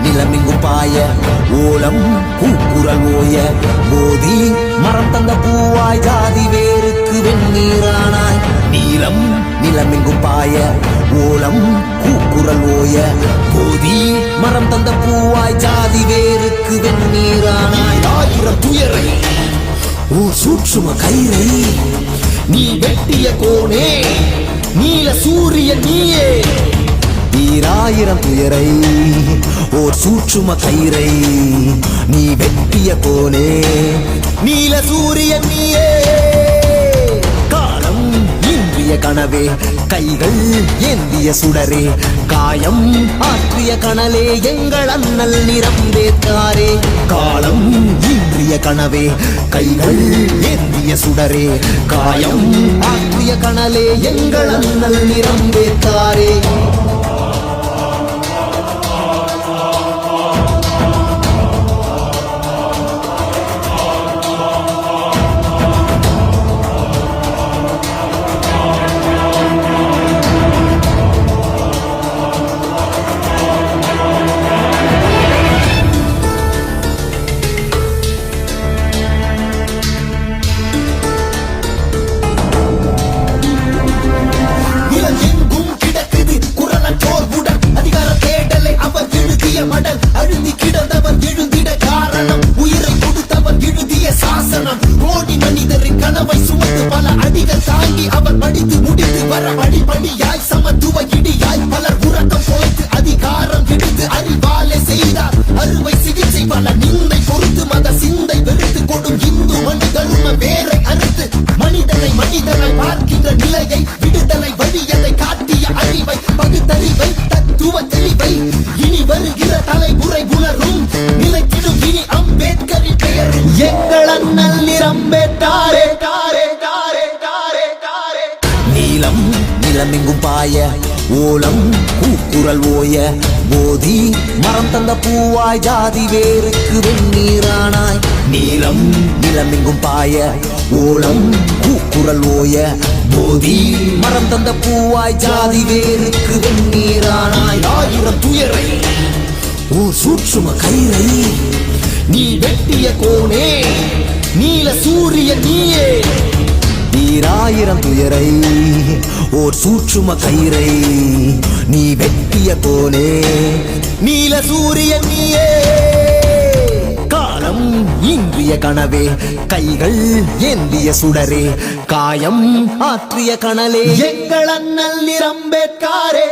நிலமெங்கும் பாய ஓலம் கூக்குரல் ஓய போதி மரம் தந்த பூவாய் ஜாதி வேருக்கு வெந்நீரானாய் நீலம் நிலமெங்கும் பாய ஓலம் கூக்குரல் ஓய போதி மரம் தந்த பூவாய் ஜாதி வேருக்கு வெந்நீரானாய் ஆயிரம் துயரை ஓ சூட்சும கயிறை நீ வெட்டிய கோனே நீல சூரிய நீயே ஈராயிரம் துயரை ஓர் சூட்சும கயிறை நீ வெட்டிய கோனே நீல சூரிய நீயே காலம் இன்றிய கனவே கைகள் ஏந்திய சுடரே காயம் ஆற்றிய கனலே எங்கள் அண்ணல் நிறம்பேத்தாரே காலம் இன்றிய கனவே கைகள் ஏந்திய சுடரே காயம் ஆற்றிய கனலே எங்கள் அண்ணல் நிறம்பேத்தாரே மடல் அழுந்தி கிடந்தவர் எழுந்திட காரணம் உயிரை கொடுத்தவர் எழுதிய சாசனம் கோடி மனிதரின் கனவை சுமந்து பல அடிகள் தாங்கி அவர் படித்து முடித்து வர படிப்படியாய் சமத்துவ இடியாய் பலர் உறக்கம் போய்த்து அதிகாரம் எடுத்து அறிவாலே செய்தார் அறுவை சிகிச்சை பல நிந்தை பொறுத்து மத சிந்தை வெறுத்து கொடும் இந்து மனு தரும வேரை அறுத்து மனிதனை பார்க்கின்ற நிலையை விடுதலை வழியதை காட்டிய அறிவை பகுத்தறிவை தத்துவ தெளிவை இனி வருகிற தலைமுறை உணரும் நிலைத்திடும் இனி அம்பேத்கரின் பெயரும் எங்கள் அண்ணல் நிறம்பேத்தாரே நீலம் நிலமெங்கும் பாய ஓலம் கூக்குரல் ஓய போதி மரம் தந்த பூவாய் ஜாதி வேருக்கு வெந்நீரானாய் நீலம் நிலமெங்கும் பாய ஓலம் கூக்குரல் ஓய போதி மரம் தந்த பூவாய் ஜாதி வேருக்கு வெந்நீரானாய் ஆயிரம் துயரை ஓ சூட்சும கயிறை நீ வெட்டிய கோனே நீல சூரிய நீயே ஈராயிரம் துயரை ஓர் சூட்சும கயிறை நீ வெட்டிய கோனே நீல சூரிய நீயே காலம் இன்றிய கனவே கைகள் ஏந்திய சுடரே காயம் ஆற்றிய கனலே எங்கள் அண்ணல் நிறம்பேற்காரே